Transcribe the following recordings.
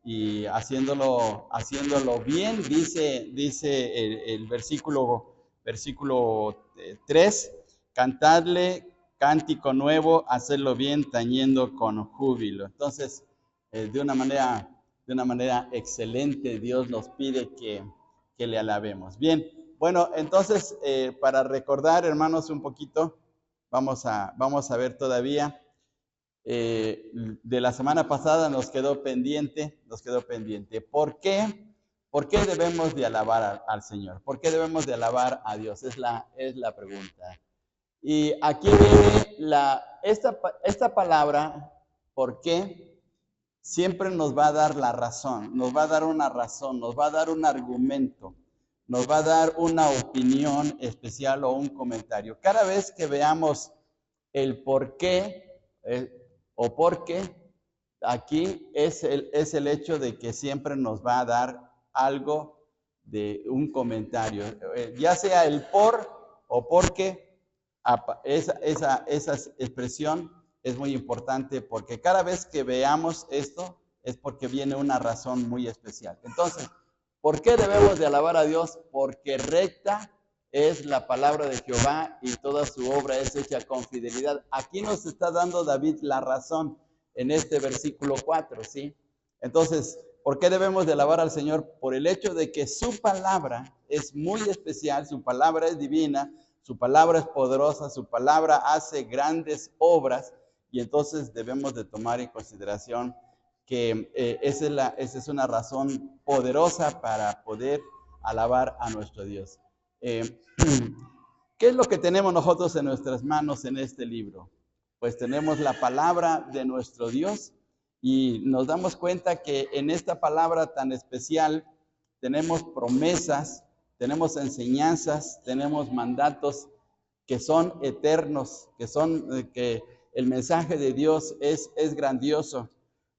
y haciéndolo bien, dice el versículo 3, cantadle cántico nuevo, hacerlo bien, tañendo con júbilo. Entonces, de una manera excelente, Dios nos pide que le alabemos. Bien, bueno, entonces, para recordar, hermanos, un poquito, vamos a ver todavía. De la semana pasada nos quedó pendiente. ¿Por qué? ¿Por qué debemos de alabar al Señor? ¿Por qué debemos de alabar a Dios? Es la pregunta. Y aquí viene esta palabra, ¿por qué? Siempre nos va a dar la razón, nos va a dar una razón, nos va a dar un argumento, nos va a dar una opinión especial o un comentario. Cada vez que veamos el por qué o por qué, aquí es el hecho de que siempre nos va a dar algo de un comentario, ya sea el por o por qué. Esa expresión es muy importante porque cada vez que veamos esto es porque viene una razón muy especial. Entonces, ¿por qué debemos de alabar a Dios? Porque recta es la palabra de Jehová y toda su obra es hecha con fidelidad. Aquí nos está dando David la razón en este versículo 4, ¿sí? Entonces, ¿por qué debemos de alabar al Señor? Por el hecho de que su palabra es muy especial, su palabra es divina, su palabra es poderosa, su palabra hace grandes obras, y entonces debemos de tomar en consideración que esa es una razón poderosa para poder alabar a nuestro Dios. ¿Qué es lo que tenemos nosotros en nuestras manos en este libro? Pues tenemos la palabra de nuestro Dios y nos damos cuenta que en esta palabra tan especial tenemos promesas, tenemos enseñanzas, tenemos mandatos que son eternos, que el mensaje de Dios es grandioso.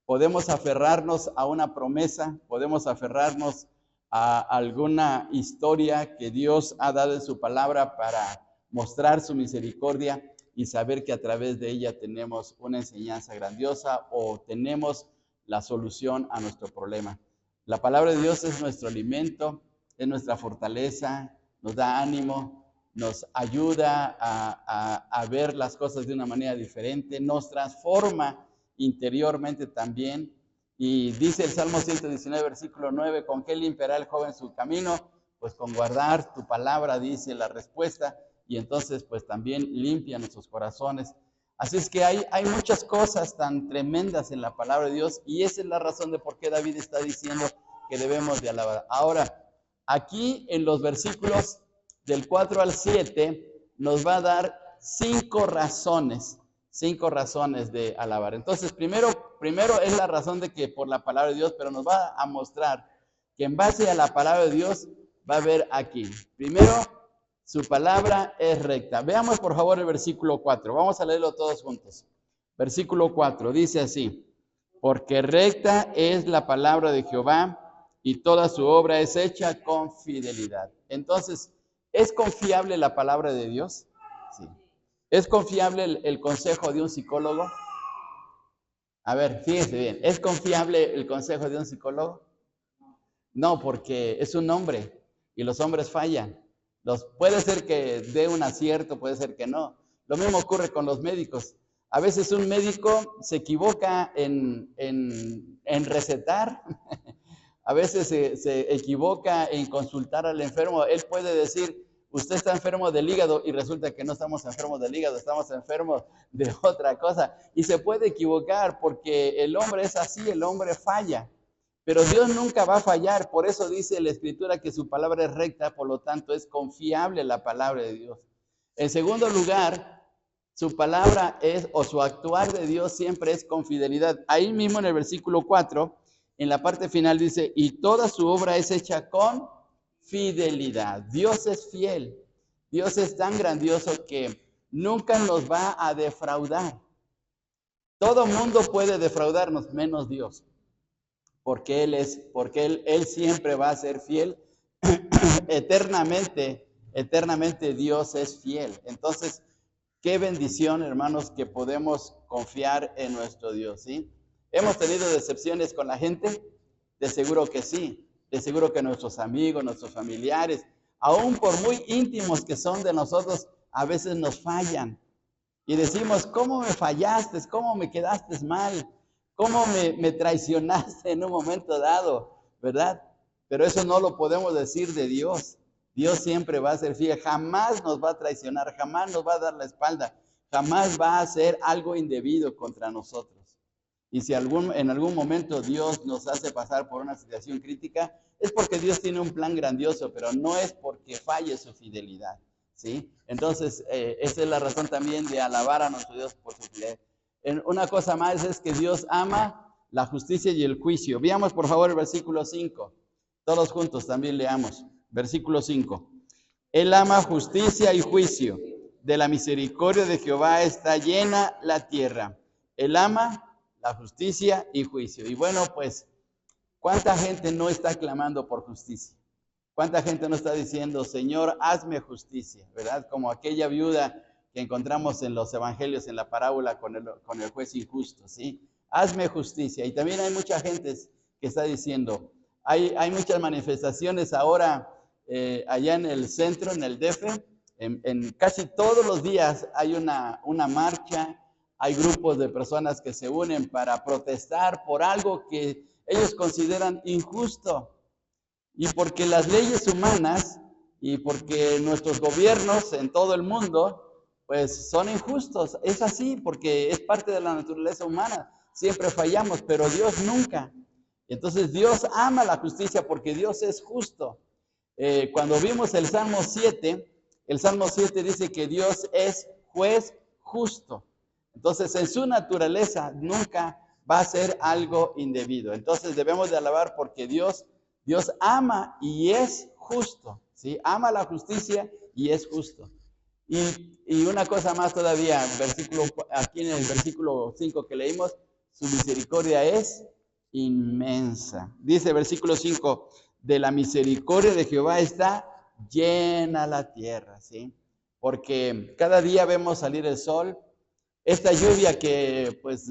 Podemos aferrarnos a una promesa, podemos aferrarnos a alguna historia que Dios ha dado en su palabra para mostrar su misericordia y saber que a través de ella tenemos una enseñanza grandiosa o tenemos la solución a nuestro problema. La palabra de Dios es nuestro alimento, es nuestra fortaleza, nos da ánimo, nos ayuda a ver las cosas de una manera diferente, nos transforma interiormente también. Y dice el Salmo 119, versículo 9, ¿con qué limpiará el joven su camino? Pues con guardar tu palabra, dice la respuesta, y entonces pues también limpia nuestros corazones. Así es que hay muchas cosas tan tremendas en la palabra de Dios, y esa es la razón de por qué David está diciendo que debemos de alabar. Ahora, aquí en los versículos del 4 al 7 nos va a dar 5 razones de alabar. Entonces, primero es la razón de que por la palabra de Dios, pero nos va a mostrar que en base a la palabra de Dios va a haber aquí. Primero, su palabra es recta. Veamos por favor el versículo 4. Vamos a leerlo todos juntos. Versículo 4 dice así: porque recta es la palabra de Jehová y toda su obra es hecha con fidelidad. Entonces, ¿es confiable la palabra de Dios? Sí. ¿Es confiable el consejo de un psicólogo? A ver, fíjense bien, ¿es confiable el consejo de un psicólogo? No, porque es un hombre y los hombres fallan. Puede ser que dé un acierto, puede ser que no. Lo mismo ocurre con los médicos. A veces un médico se equivoca en recetar, a veces se equivoca en consultar al enfermo. Él puede decir, usted está enfermo del hígado, y resulta que no estamos enfermos del hígado, estamos enfermos de otra cosa. Y se puede equivocar porque el hombre es así, el hombre falla. Pero Dios nunca va a fallar, por eso dice la Escritura que su palabra es recta, por lo tanto es confiable la palabra de Dios. En segundo lugar, su palabra o su actuar de Dios siempre es con fidelidad. Ahí mismo en el versículo 4, en la parte final dice, y toda su obra es hecha con fidelidad. Dios es fiel, Dios es tan grandioso que nunca nos va a defraudar. Todo mundo puede defraudarnos, menos Dios. Porque Él siempre va a ser fiel. eternamente Dios es fiel. Entonces, qué bendición, hermanos, que podemos confiar en nuestro Dios, ¿sí? ¿Hemos tenido decepciones con la gente? De seguro que sí. De seguro que nuestros amigos, nuestros familiares, aún por muy íntimos que son de nosotros, a veces nos fallan. Y decimos, ¿cómo me fallaste? ¿Cómo me quedaste mal? ¿Cómo me traicionaste en un momento dado? ¿Verdad? Pero eso no lo podemos decir de Dios. Dios siempre va a ser fiel, jamás nos va a traicionar, jamás nos va a dar la espalda, jamás va a hacer algo indebido contra nosotros. Y si en algún momento Dios nos hace pasar por una situación crítica, es porque Dios tiene un plan grandioso, pero no es porque falle su fidelidad, ¿sí? Entonces, esa es la razón también de alabar a nuestro Dios por su fidelidad. Una cosa más es que Dios ama la justicia y el juicio. Veamos por favor el versículo 5. Todos juntos también leamos. Versículo 5. Él ama justicia y juicio. De la misericordia de Jehová está llena la tierra. Él ama la justicia y juicio. Y bueno, pues, ¿cuánta gente no está clamando por justicia? ¿Cuánta gente no está diciendo, Señor, hazme justicia? ¿Verdad? Como aquella viuda que encontramos en los evangelios, en la parábola con el juez injusto, ¿sí? Hazme justicia. Y también hay mucha gente que está diciendo, hay muchas manifestaciones ahora allá en el centro, en el DF, en casi todos los días hay una marcha, hay grupos de personas que se unen para protestar por algo que ellos consideran injusto. Y porque las leyes humanas y porque nuestros gobiernos en todo el mundo, pues son injustos. Es así, porque es parte de la naturaleza humana. Siempre fallamos, pero Dios nunca. Entonces Dios ama la justicia porque Dios es justo. Cuando vimos el Salmo 7 dice que Dios es juez justo. Entonces, en su naturaleza nunca va a ser algo indebido. Entonces, debemos de alabar porque Dios ama y es justo, ¿sí? Ama la justicia y es justo. Y una cosa más todavía, aquí en el versículo 5 que leímos, su misericordia es inmensa. Dice versículo 5, de la misericordia de Jehová está llena la tierra, ¿sí? Porque cada día vemos salir el sol. Esta lluvia que pues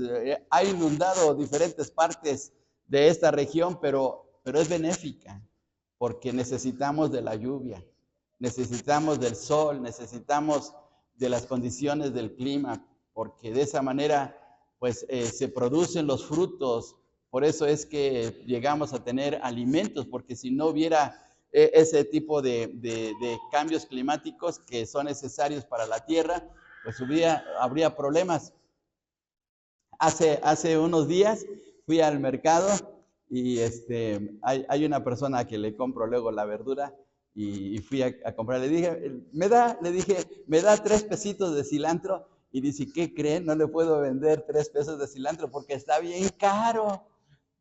ha inundado diferentes partes de esta región, pero es benéfica, porque necesitamos de la lluvia, necesitamos del sol, necesitamos de las condiciones del clima, porque de esa manera pues se producen los frutos. Por eso es que llegamos a tener alimentos, porque si no hubiera ese tipo de cambios climáticos que son necesarios para la tierra, pues habría problemas. Hace unos días fui al mercado y hay una persona que le compro luego la verdura y fui a comprar. Le dije, me da 3 pesitos de cilantro. Y dice, ¿qué creen? No le puedo vender 3 pesos de cilantro porque está bien caro.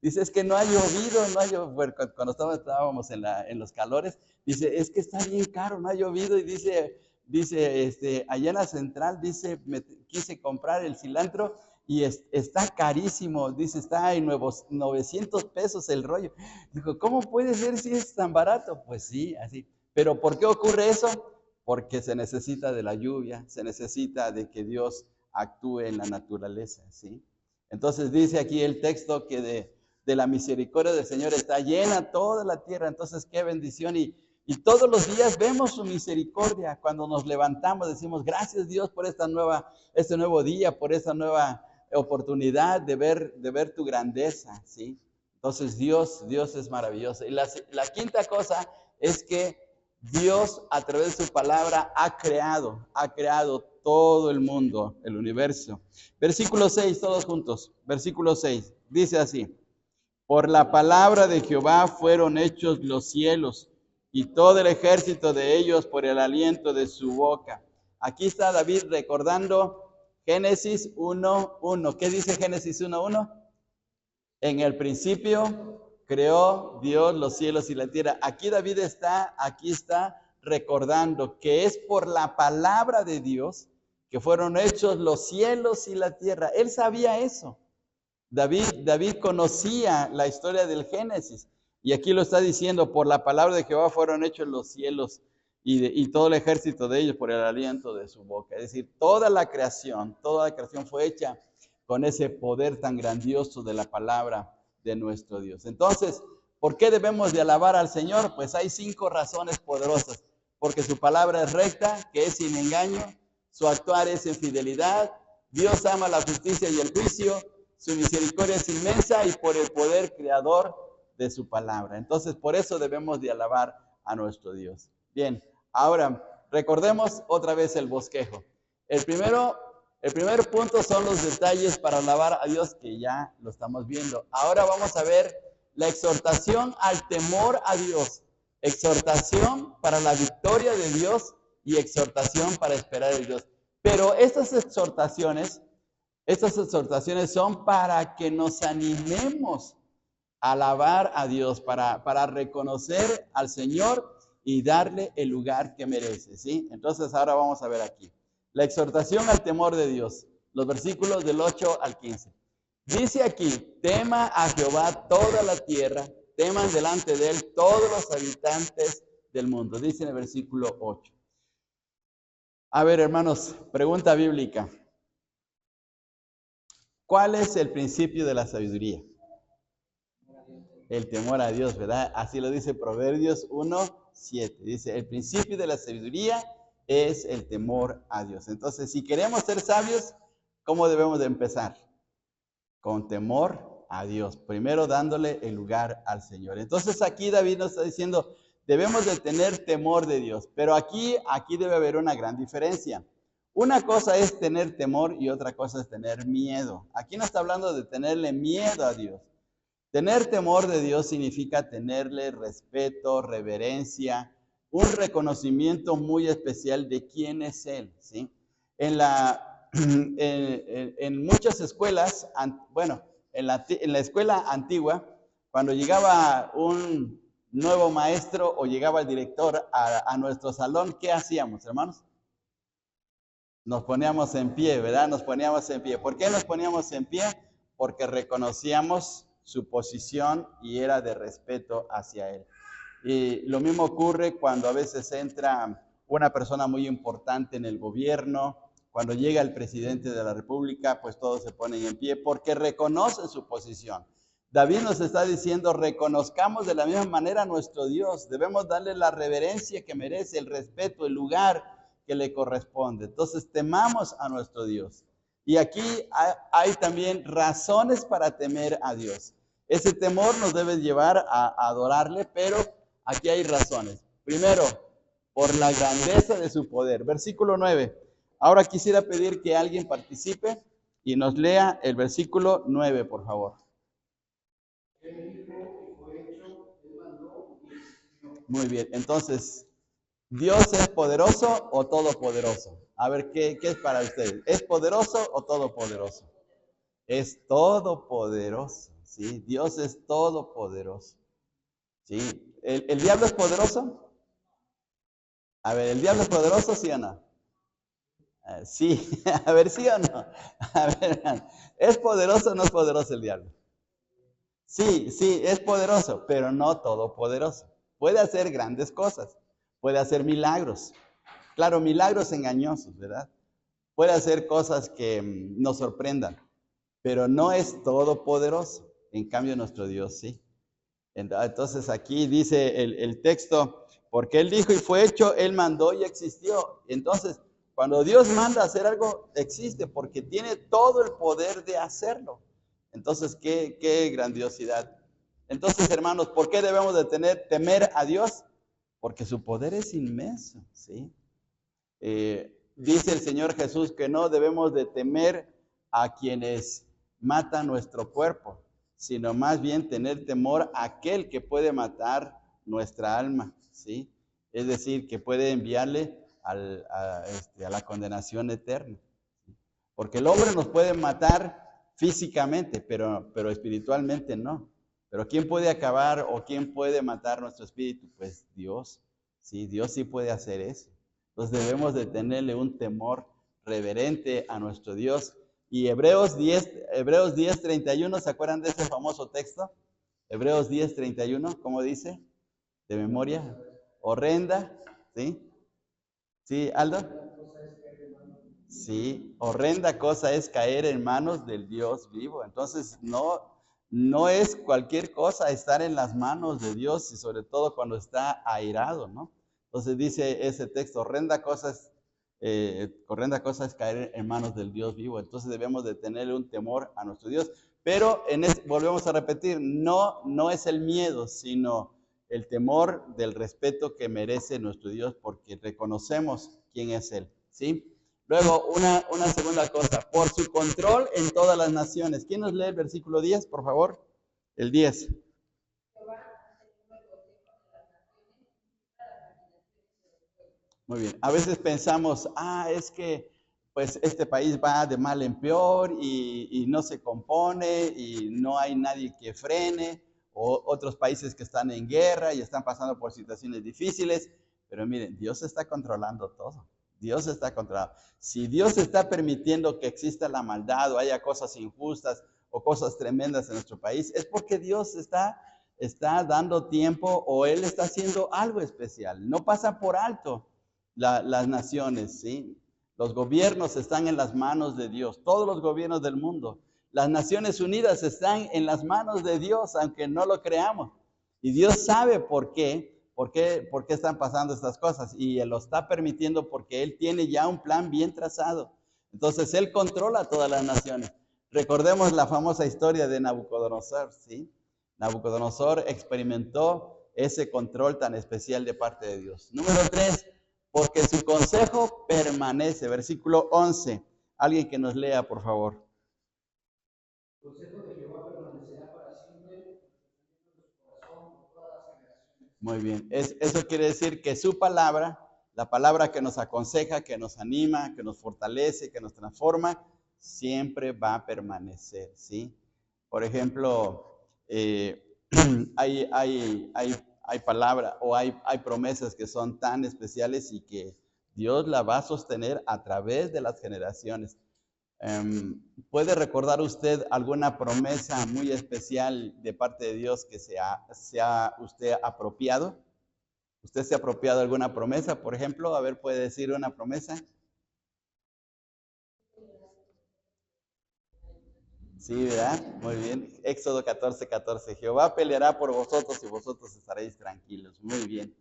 Dice, es que no ha llovido, bueno, cuando estábamos en los calores, dice, es que está bien caro, no ha llovido. Y dice, allá en la central, dice, me quise comprar el cilantro y está carísimo. Dice, está en 900 pesos el rollo. Dijo, ¿cómo puede ser si es tan barato? Pues sí, así. ¿Pero por qué ocurre eso? Porque se necesita de la lluvia, se necesita de que Dios actúe en la naturaleza, ¿sí? Entonces dice aquí el texto que de la misericordia del Señor está llena toda la tierra. Entonces, qué bendición. Y todos los días vemos su misericordia. Cuando nos levantamos decimos, gracias Dios por este nuevo día, por esta nueva oportunidad de ver tu grandeza, ¿sí? Entonces Dios es maravilloso. Y la quinta cosa es que Dios a través de su palabra ha creado todo el mundo, el universo. Versículo 6, todos juntos. Versículo 6, dice así. Por la palabra de Jehová fueron hechos los cielos, y todo el ejército de ellos por el aliento de su boca. Aquí está David recordando Génesis 1:1. ¿Qué dice Génesis 1:1? En el principio creó Dios los cielos y la tierra. Aquí David está recordando que es por la palabra de Dios que fueron hechos los cielos y la tierra. Él sabía eso. David conocía la historia del Génesis. Y aquí lo está diciendo, por la palabra de Jehová fueron hechos los cielos y todo el ejército de ellos por el aliento de su boca. Es decir, toda la creación fue hecha con ese poder tan grandioso de la palabra de nuestro Dios. Entonces, ¿Por qué debemos de alabar al Señor? Pues hay 5 razones poderosas. Porque su palabra es recta, que es sin engaño, su actuar es en fidelidad, Dios ama la justicia y el juicio, su misericordia es inmensa y por el poder creador de su palabra. Entonces, por eso debemos de alabar a nuestro Dios. Bien, ahora recordemos otra vez el bosquejo. El primer punto son los detalles para alabar a Dios, que ya lo estamos viendo. Ahora vamos a ver la exhortación al temor a Dios, exhortación para la victoria de Dios y exhortación para esperar en Dios. Pero estas exhortaciones son para que nos animemos a alabar a Dios, para reconocer al Señor y darle el lugar que merece, ¿sí? Entonces ahora vamos a ver aquí. La exhortación al temor de Dios, los versículos del 8 al 15. Dice aquí, tema a Jehová toda la tierra, teman delante de él todos los habitantes del mundo. Dice en el versículo 8. A ver, hermanos, pregunta bíblica. ¿Cuál es el principio de la sabiduría? El temor a Dios, ¿verdad? Así lo dice Proverbios 1:7. Dice, el principio de la sabiduría es el temor a Dios. Entonces, si queremos ser sabios, ¿cómo debemos de empezar? Con temor a Dios. Primero dándole el lugar al Señor. Entonces, aquí David nos está diciendo, debemos de tener temor de Dios. Pero aquí debe haber una gran diferencia. Una cosa es tener temor y otra cosa es tener miedo. Aquí no está hablando de tenerle miedo a Dios. Tener temor de Dios significa tenerle respeto, reverencia, un reconocimiento muy especial de quién es Él, ¿sí? En muchas escuelas, bueno, en la escuela antigua, cuando llegaba un nuevo maestro o llegaba el director a nuestro salón, ¿qué hacíamos, hermanos? Nos poníamos en pie, ¿verdad? Nos poníamos en pie. ¿Por qué nos poníamos en pie? Porque reconocíamos su posición y era de respeto hacia él. Y lo mismo ocurre cuando a veces entra una persona muy importante en el gobierno, cuando llega el presidente de la República, pues todos se ponen en pie porque reconocen su posición. David nos está diciendo, reconozcamos de la misma manera a nuestro Dios, debemos darle la reverencia que merece, el respeto, el lugar que le corresponde. Entonces temamos a nuestro Dios. Y aquí hay también razones para temer a Dios. Ese temor nos debe llevar a adorarle, pero aquí hay razones. Primero, por la grandeza de su poder. Versículo 9. Ahora quisiera pedir que alguien participe y nos lea el versículo 9, por favor. Muy bien, entonces, ¿Dios es poderoso o todopoderoso? A ver, ¿qué es para ustedes? ¿Es poderoso o todopoderoso? Es todopoderoso, ¿sí? Dios es todopoderoso, ¿sí? ¿El diablo es poderoso? A ver, ¿el diablo es poderoso, sí o no? Sí, a ver, ¿sí o no? A ver, ¿es poderoso o no es poderoso el diablo? Sí, es poderoso, pero no todopoderoso. Puede hacer grandes cosas, puede hacer milagros. Claro, milagros engañosos, ¿verdad? Puede hacer cosas que nos sorprendan, pero no es todopoderoso. En cambio, nuestro Dios sí. Entonces aquí dice el texto, porque Él dijo y fue hecho, Él mandó y existió. Entonces, cuando Dios manda hacer algo, existe, porque tiene todo el poder de hacerlo. Entonces, qué grandiosidad. Entonces, hermanos, ¿por qué debemos de temer a Dios? Porque su poder es inmenso, ¿sí? Dice el Señor Jesús que no debemos de temer a quienes matan nuestro cuerpo, sino más bien tener temor a aquel que puede matar nuestra alma, ¿sí? Es decir, que puede enviarle a la condenación eterna. Porque el hombre nos puede matar físicamente, pero espiritualmente no. Pero ¿quién puede acabar o quién puede matar nuestro espíritu? Pues Dios, ¿sí? Dios sí puede hacer eso. Entonces debemos de tenerle un temor reverente a nuestro Dios. Y Hebreos 10:31, ¿se acuerdan de ese famoso texto? Hebreos 10:31, ¿cómo dice? De memoria, horrenda, ¿sí? ¿Sí, Aldo? Sí, horrenda cosa es caer en manos del Dios vivo. Entonces, no, no es cualquier cosa estar en las manos de Dios y sobre todo cuando está airado, ¿no? Entonces dice ese texto, horrenda cosa es caer en manos del Dios vivo. Entonces debemos de tener un temor a nuestro Dios. Pero volvemos a repetir, no es el miedo, sino el temor del respeto que merece nuestro Dios porque reconocemos quién es Él, ¿sí? Luego, una segunda cosa, por su control en todas las naciones. ¿Quién nos lee el versículo 10, por favor? El 10. Muy bien. A veces pensamos, es que pues este país va de mal en peor y no se compone y no hay nadie que frene, o otros países que están en guerra y están pasando por situaciones difíciles. Pero miren, Dios está controlando todo. Dios está controlando. Si Dios está permitiendo que exista la maldad o haya cosas injustas o cosas tremendas en nuestro país, es porque Dios está dando tiempo o Él está haciendo algo especial. No pasa por alto las naciones, ¿sí? Los gobiernos están en las manos de Dios, todos los gobiernos del mundo. Las Naciones Unidas están en las manos de Dios, aunque no lo creamos. Y Dios sabe por qué están pasando estas cosas. Y Él lo está permitiendo porque Él tiene ya un plan bien trazado. Entonces, Él controla todas las naciones. Recordemos la famosa historia de Nabucodonosor, ¿sí? Nabucodonosor experimentó ese control tan especial de parte de Dios. Número 3, porque su consejo permanece. Versículo 11. Alguien que nos lea, por favor. El consejo de Jehová permanecerá para siempre, su corazón por todas las generaciones. Muy bien. Eso quiere decir que su palabra, la palabra que nos aconseja, que nos anima, que nos fortalece, que nos transforma, siempre va a permanecer, ¿sí? Por ejemplo, hay palabras o hay promesas que son tan especiales y que Dios la va a sostener a través de las generaciones. ¿Puede recordar usted alguna promesa muy especial de parte de Dios que se ha usted apropiado? ¿Usted se ha apropiado de alguna promesa, por ejemplo? A ver, ¿puede decir una promesa? Sí, ¿verdad? Muy bien. Éxodo 14:14. Jehová peleará por vosotros y vosotros estaréis tranquilos. Muy bien.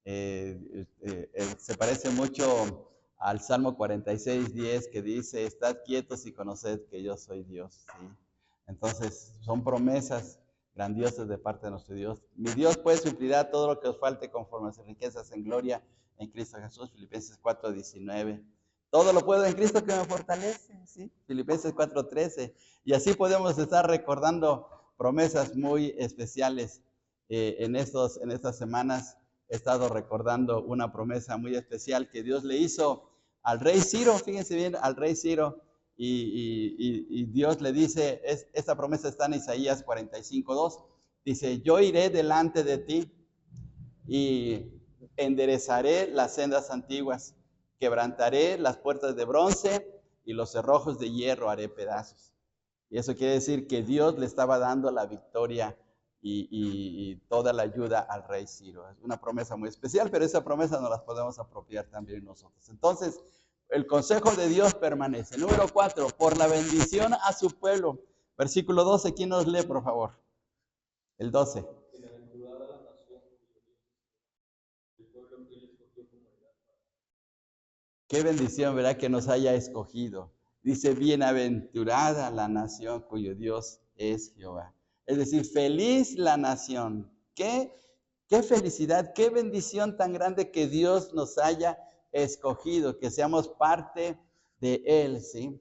Se parece mucho al Salmo 46:10 que dice, estad quietos y conoced que yo soy Dios. ¿Sí? Entonces, son promesas grandiosas de parte de nuestro Dios. Mi Dios pues suplirá todo lo que os falte conforme a sus riquezas en gloria en Cristo Jesús. Filipenses 4:19. Todo lo puedo en Cristo que me fortalece. ¿Sí? Filipenses 4:13. Y así podemos estar recordando promesas muy especiales en estas semanas. He estado recordando una promesa muy especial que Dios le hizo al rey Ciro, fíjense bien, al rey Ciro, y Dios le dice, esta promesa está en Isaías 45:2, dice, yo iré delante de ti y enderezaré las sendas antiguas, quebrantaré las puertas de bronce y los cerrojos de hierro haré pedazos. Y eso quiere decir que Dios le estaba dando la victoria y toda la ayuda al rey Ciro. Es una promesa muy especial, pero esa promesa nos la podemos apropiar también nosotros. Entonces, el consejo de Dios permanece. Número 4, por la bendición a su pueblo. Versículo 12, ¿quién nos lee, por favor? El 12. Qué bendición, ¿verdad? Que nos haya escogido. Dice, bienaventurada la nación cuyo Dios es Jehová. Es decir, feliz la nación. Qué felicidad, qué bendición tan grande que Dios nos haya escogido, que seamos parte de Él, ¿sí?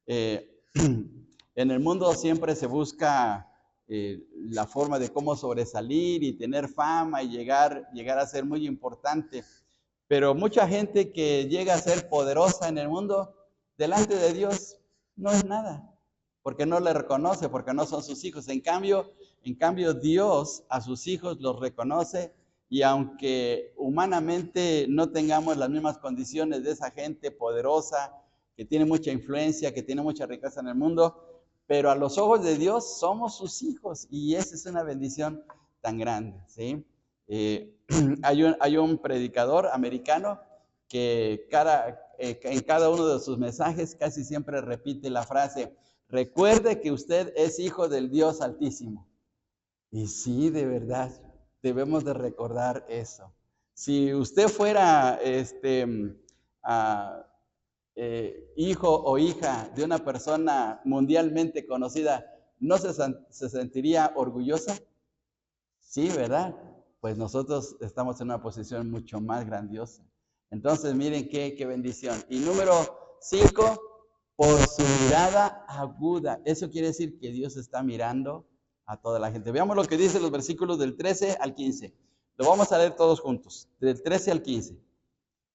En el mundo siempre se busca la forma de cómo sobresalir y tener fama y llegar a ser muy importante. Pero mucha gente que llega a ser poderosa en el mundo, delante de Dios no es nada, porque no le reconoce, porque no son sus hijos. En cambio, Dios a sus hijos los reconoce y aunque humanamente no tengamos las mismas condiciones de esa gente poderosa, que tiene mucha influencia, que tiene mucha riqueza en el mundo, pero a los ojos de Dios somos sus hijos y esa es una bendición tan grande, ¿sí? Hay un predicador americano que en cada uno de sus mensajes casi siempre repite la frase, recuerde que usted es hijo del Dios Altísimo. Y sí, de verdad, debemos de recordar eso. Si usted fuera hijo o hija de una persona mundialmente conocida, ¿no se sentiría orgullosa? Sí, ¿verdad? Pues nosotros estamos en una posición mucho más grandiosa. Entonces, miren qué bendición. Y número 5, por su mirada aguda. Eso quiere decir que Dios está mirando a toda la gente. Veamos lo que dice los versículos del 13 al 15. Lo vamos a leer todos juntos, del 13 al 15.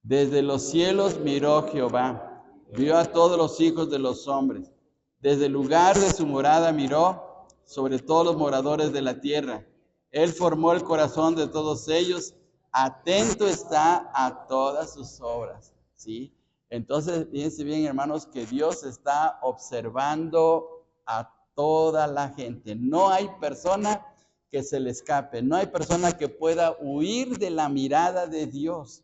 Desde los cielos miró Jehová, vio a todos los hijos de los hombres. Desde el lugar de su morada miró sobre todos los moradores de la tierra. Él formó el corazón de todos ellos, atento está a todas sus obras. ¿Sí? Entonces, fíjense bien, hermanos, que Dios está observando a toda la gente. No hay persona que se le escape, no hay persona que pueda huir de la mirada de Dios.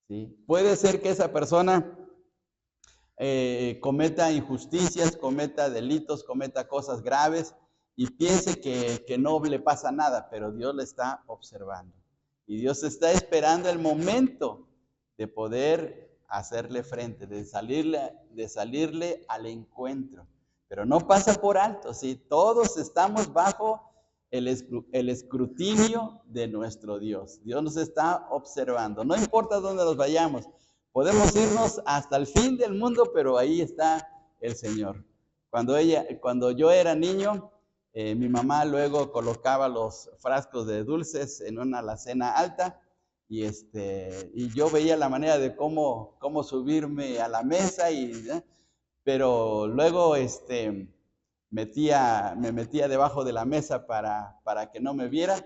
¿Sí? Puede ser que esa persona cometa injusticias, cometa delitos, cometa cosas graves y piense que no le pasa nada, pero Dios le está observando. Y Dios está esperando el momento de poder hacerle frente, de salirle al encuentro. Pero no pasa por alto, ¿sí? Todos estamos bajo el escrutinio de nuestro Dios. Dios nos está observando. No importa dónde nos vayamos. Podemos irnos hasta el fin del mundo, pero ahí está el Señor. Cuando yo era niño, mi mamá luego colocaba los frascos de dulces en una alacena alta y yo veía la manera de cómo subirme a la mesa, pero luego me metía debajo de la mesa para que no me viera,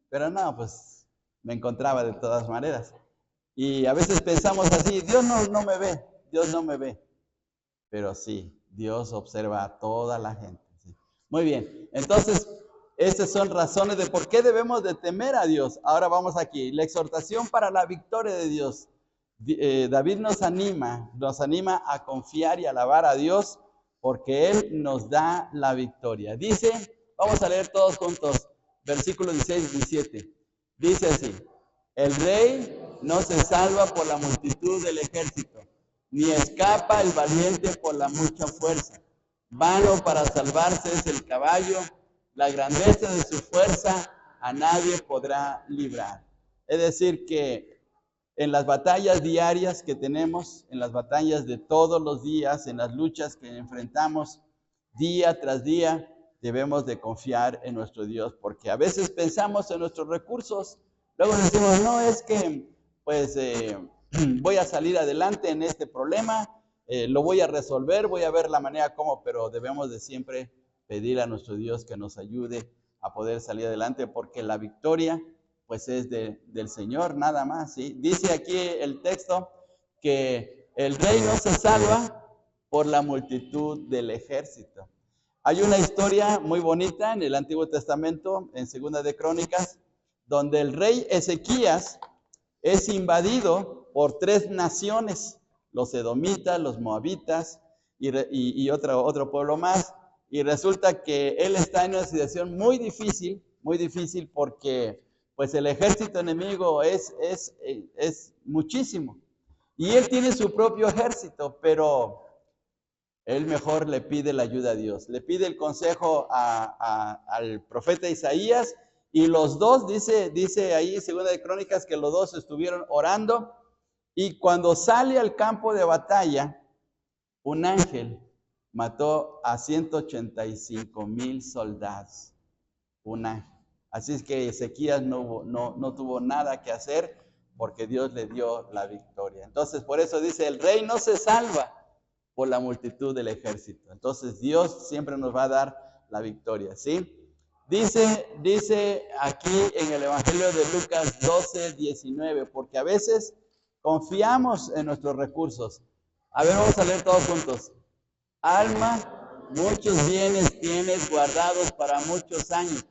pero no, pues me encontraba de todas maneras. Y a veces pensamos así, Dios no me ve, Dios no me ve. Pero sí, Dios observa a toda la gente. ¿Sí? Muy bien, entonces, estas son razones de por qué debemos de temer a Dios. Ahora vamos aquí, la exhortación para la victoria de Dios. David nos anima a confiar y alabar a Dios porque Él nos da la victoria. Dice, vamos a leer todos juntos, versículos 16 y 17. Dice así, el rey no se salva por la multitud del ejército, ni escapa el valiente por la mucha fuerza. Vano para salvarse es el caballo, la grandeza de su fuerza a nadie podrá librar. Es decir, que en las batallas diarias que tenemos, en las batallas de todos los días, en las luchas que enfrentamos día tras día, debemos de confiar en nuestro Dios, porque a veces pensamos en nuestros recursos, luego decimos, no, es que pues voy a salir adelante en este problema, lo voy a resolver, voy a ver la manera cómo, pero debemos de siempre pedir a nuestro Dios que nos ayude a poder salir adelante, porque la victoria pues es del Señor nada más, ¿sí? Dice aquí el texto que el rey no se salva por la multitud del ejército. Hay una historia muy bonita en el Antiguo Testamento, en Segunda de Crónicas, donde el rey Ezequías es invadido por 3 naciones, los edomitas, los moabitas y otro pueblo más. Y resulta que él está en una situación muy difícil porque pues el ejército enemigo es muchísimo. Y él tiene su propio ejército, pero él mejor le pide la ayuda a Dios. Le pide el consejo al profeta Isaías. Y los dos, dice ahí en Segunda de Crónicas, que los dos estuvieron orando. Y cuando sale al campo de batalla, un ángel mató a 185,000 soldados. Un ángel. Así es que Ezequías no tuvo nada que hacer porque Dios le dio la victoria. Entonces, por eso dice, el rey no se salva por la multitud del ejército. Entonces, Dios siempre nos va a dar la victoria, ¿sí? Dice aquí en el Evangelio de Lucas 12:19, porque a veces confiamos en nuestros recursos. A ver, vamos a leer todos juntos. Alma, muchos bienes tienes guardados para muchos años.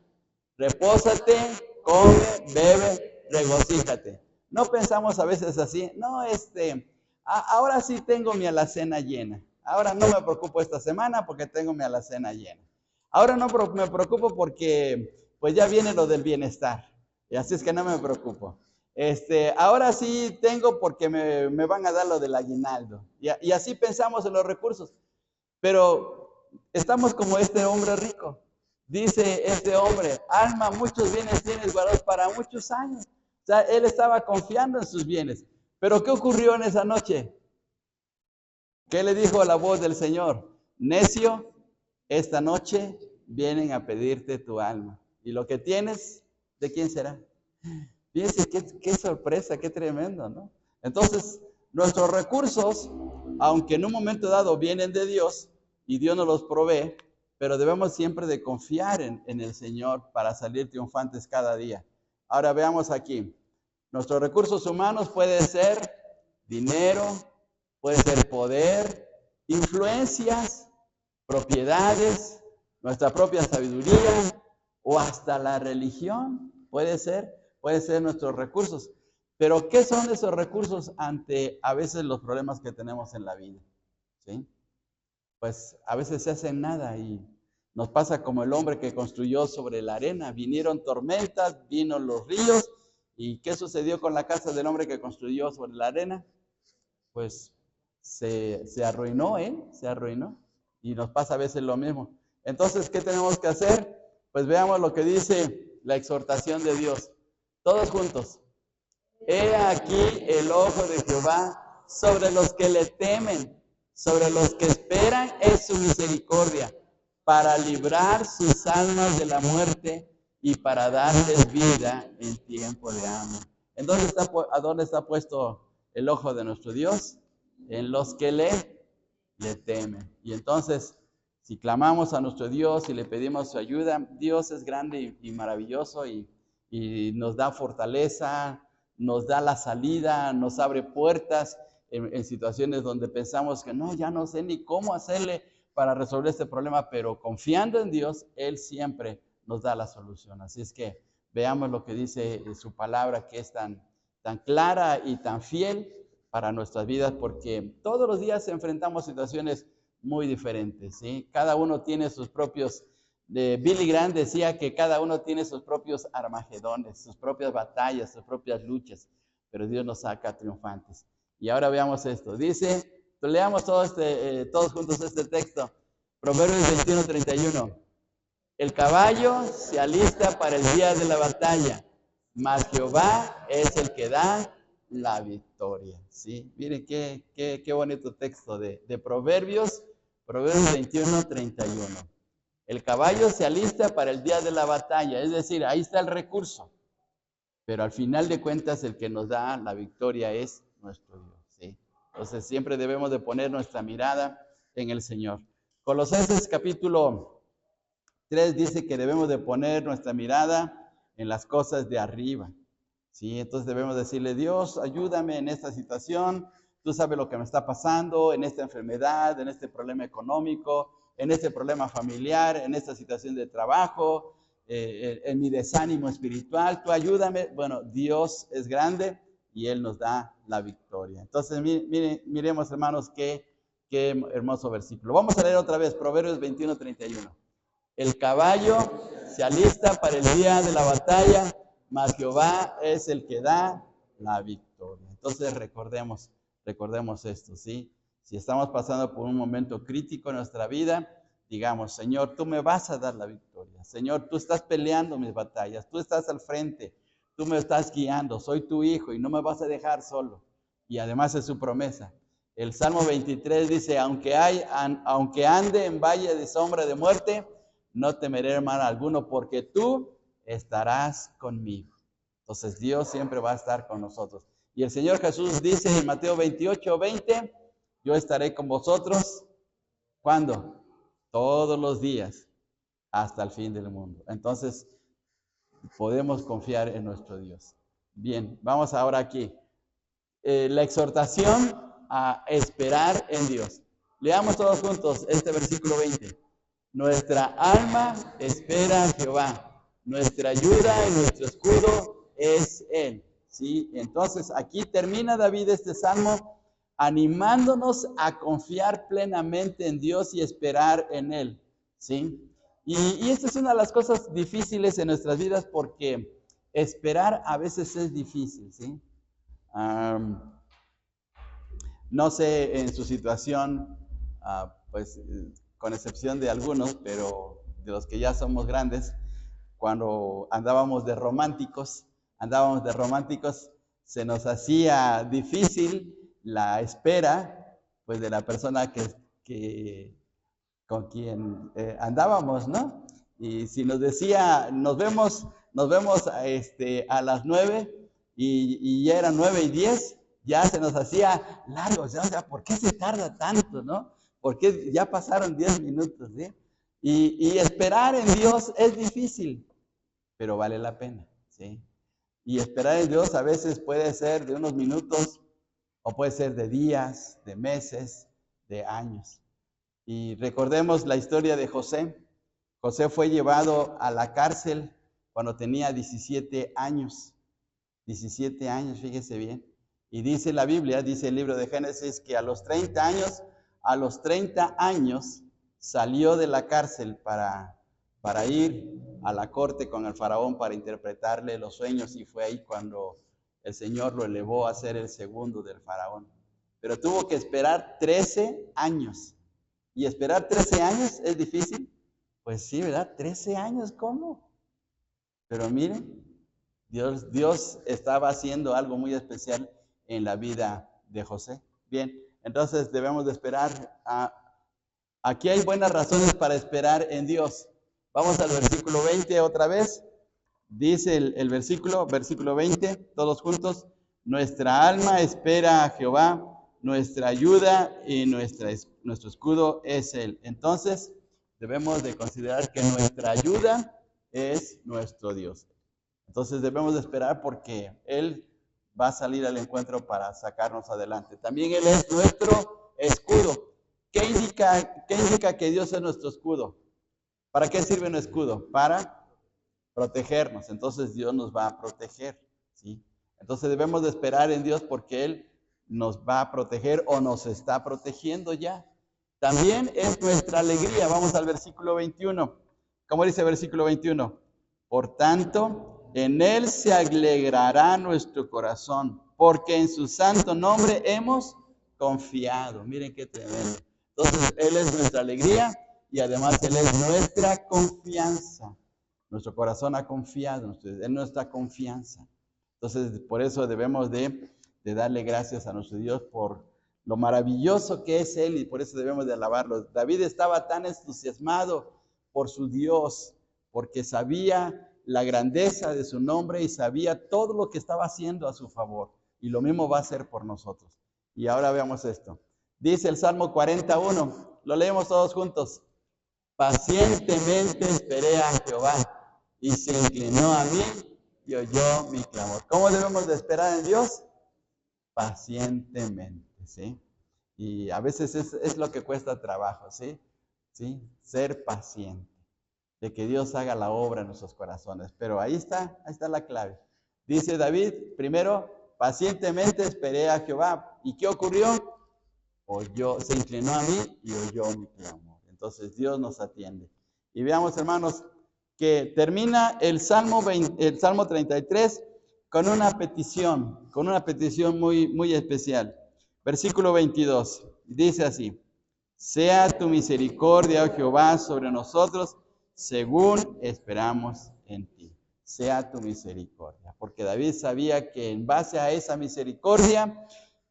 Repósate, come, bebe, regocíjate. No pensamos a veces así, no, ahora sí tengo mi alacena llena. Ahora no me preocupo esta semana porque tengo mi alacena llena. Ahora no me preocupo porque pues ya viene lo del bienestar. Y así es que no me preocupo. Ahora sí tengo porque me van a dar lo del aguinaldo. Y así pensamos en los recursos. Pero estamos como este hombre rico. Dice este hombre, alma, muchos bienes tienes guardados para muchos años. O sea, él estaba confiando en sus bienes. Pero ¿qué ocurrió en esa noche? ¿Qué le dijo la voz del Señor? Necio, esta noche vienen a pedirte tu alma. ¿Y lo que tienes, de quién será? Fíjense qué sorpresa, qué tremendo, ¿no? Entonces, nuestros recursos, aunque en un momento dado vienen de Dios y Dios nos los provee, pero debemos siempre de confiar en el Señor para salir triunfantes cada día. Ahora veamos aquí. Nuestros recursos humanos pueden ser dinero, puede ser poder, influencias, propiedades, nuestra propia sabiduría o hasta la religión. Puede ser nuestros recursos. Pero ¿qué son esos recursos ante a veces los problemas que tenemos en la vida? ¿Sí? Pues a veces se hacen nada y nos pasa como el hombre que construyó sobre la arena. Vinieron tormentas, vino los ríos. ¿Y qué sucedió con la casa del hombre que construyó sobre la arena? Pues se arruinó, se arruinó. Y nos pasa a veces lo mismo. Entonces, ¿qué tenemos que hacer? Pues veamos lo que dice la exhortación de Dios. Todos juntos. He aquí el ojo de Jehová sobre los que le temen, sobre los que esperan es su misericordia, para librar sus almas de la muerte y para darles vida en tiempo de hambre. Entonces, ¿a dónde está puesto el ojo de nuestro Dios? En los que le temen. Y entonces, si clamamos a nuestro Dios y le pedimos su ayuda, Dios es grande y maravilloso y nos da fortaleza, nos da la salida, nos abre puertas en situaciones donde pensamos que no, ya no sé ni cómo hacerle para resolver este problema, pero confiando en Dios, Él siempre nos da la solución. Así es que veamos lo que dice su palabra, que es tan clara y tan fiel para nuestras vidas, porque todos los días enfrentamos situaciones muy diferentes, ¿sí? Cada uno tiene sus propios, Billy Graham decía que cada uno tiene sus propios armagedones, sus propias batallas, sus propias luchas, pero Dios nos saca triunfantes. Y ahora veamos esto, dice, leamos todos juntos este texto, Proverbios 21:31. El caballo se alista para el día de la batalla, mas Jehová es el que da la victoria, ¿sí? Miren qué bonito texto de Proverbios 21:31. El caballo se alista para el día de la batalla, es decir, ahí está el recurso, pero al final de cuentas el que nos da la victoria es nuestro Dios, ¿sí? Entonces siempre debemos de poner nuestra mirada en el Señor. Colosenses capítulo 3 dice que debemos de poner nuestra mirada en las cosas de arriba, ¿sí? Entonces debemos decirle, Dios, ayúdame en esta situación, tú sabes lo que me está pasando, en esta enfermedad, en este problema económico, en este problema familiar, en esta situación de trabajo, en mi desánimo espiritual, tú ayúdame. Bueno, Dios es grande y Él nos da la victoria. Entonces, miremos, hermanos, qué hermoso versículo. Vamos a leer otra vez, Proverbios 21:31. El caballo se alista para el día de la batalla, mas Jehová es el que da la victoria. Entonces, recordemos esto, ¿sí? Si estamos pasando por un momento crítico en nuestra vida, digamos, Señor, tú me vas a dar la victoria. Señor, tú estás peleando mis batallas, tú estás al frente, tú me estás guiando, soy tu hijo y no me vas a dejar solo. Y además es su promesa. El Salmo 23 dice, aunque ande en valle de sombra de muerte, no temeré mal alguno, porque tú estarás conmigo. Entonces Dios siempre va a estar con nosotros. Y el Señor Jesús dice en Mateo 28:20, yo estaré con vosotros, ¿cuándo? Todos los días, hasta el fin del mundo. Entonces, podemos confiar en nuestro Dios. Bien, vamos ahora aquí. La exhortación a esperar en Dios. Leamos todos juntos este versículo 20. Nuestra alma espera a Jehová. Nuestra ayuda y nuestro escudo es Él. ¿Sí? Entonces, aquí termina David este salmo animándonos a confiar plenamente en Dios y esperar en Él, ¿sí? Y esta es una de las cosas difíciles en nuestras vidas porque esperar a veces es difícil, ¿sí? No sé en su situación, pues con excepción de algunos, pero de los que ya somos grandes, cuando andábamos de románticos, se nos hacía difícil la espera, pues de la persona con quien andábamos, ¿no? Y si nos decía, nos vemos a las 9 y ya eran 9:10, ya se nos hacía largo, o sea, ¿por qué se tarda tanto, no? Porque ya pasaron 10 minutos, ¿sí? Y esperar en Dios es difícil, pero vale la pena, ¿sí? Y esperar en Dios a veces puede ser de unos minutos, o puede ser de días, de meses, de años. Y recordemos la historia de José. José fue llevado a la cárcel cuando tenía 17 años. 17 años, fíjese bien. Y dice la Biblia, dice el libro de Génesis, que a los 30 años salió de la cárcel para ir a la corte con el faraón para interpretarle los sueños, y fue ahí cuando el Señor lo elevó a ser el segundo del faraón. Pero tuvo que esperar 13 años. ¿Y esperar 13 años es difícil? Pues sí, ¿verdad? 13 años, ¿cómo? Pero miren, Dios estaba haciendo algo muy especial en la vida de José. Bien, entonces debemos de esperar. Aquí hay buenas razones para esperar en Dios. Vamos al versículo 20 otra vez. Dice el versículo 20, todos juntos: nuestra alma espera a Jehová, nuestra ayuda y nuestro escudo es Él. Entonces, debemos de considerar que nuestra ayuda es nuestro Dios. Entonces debemos de esperar porque Él va a salir al encuentro para sacarnos adelante. También Él es nuestro escudo. ¿Qué indica que Dios es nuestro escudo? ¿Para qué sirve un escudo? Para protegernos. Entonces Dios nos va a proteger, ¿sí? Entonces debemos de esperar en Dios porque Él nos va a proteger o nos está protegiendo ya. También es nuestra alegría. Vamos al versículo 21. ¿Cómo dice el versículo 21? Por tanto, en Él se alegrará nuestro corazón, porque en su santo nombre hemos confiado. Miren qué tremendo. Entonces, Él es nuestra alegría y además Él es nuestra confianza. Nuestro corazón ha confiado en nuestra confianza. Entonces, por eso debemos de darle gracias a nuestro Dios por lo maravilloso que es Él, y por eso debemos de alabarlo. David estaba tan entusiasmado por su Dios, porque sabía la grandeza de su nombre y sabía todo lo que estaba haciendo a su favor. Y lo mismo va a hacer por nosotros. Y ahora veamos esto. Dice el Salmo 41, lo leemos todos juntos. Pacientemente esperé a Jehová y se inclinó a mí y oyó mi clamor. ¿Cómo debemos de esperar en Dios? Pacientemente, ¿sí? Y a veces es lo que cuesta trabajo, ¿sí? ¿Sí? Ser paciente, de que Dios haga la obra en nuestros corazones. Pero ahí está la clave. Dice David, primero, pacientemente esperé a Jehová. ¿Y qué ocurrió? Se inclinó a mí y oyó mi clamor. Entonces Dios nos atiende. Y veamos, hermanos, que termina el Salmo 33 con una petición muy, muy especial. Versículo 22, dice así: sea tu misericordia, oh Jehová, sobre nosotros, según esperamos en ti. Sea tu misericordia. Porque David sabía que en base a esa misericordia,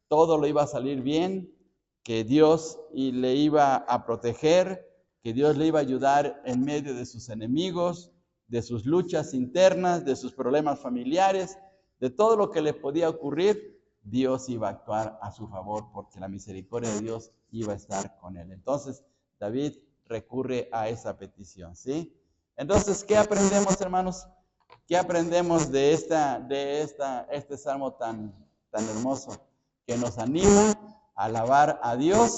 todo lo iba a salir bien, que Dios le iba a proteger, que Dios le iba a ayudar en medio de sus enemigos, de sus luchas internas, de sus problemas familiares, de todo lo que le podía ocurrir. Dios iba a actuar a su favor porque la misericordia de Dios iba a estar con él. Entonces, David recurre a esa petición, ¿sí? Entonces, ¿qué aprendemos, hermanos? ¿Qué aprendemos de este salmo tan hermoso? Que nos anima a alabar a Dios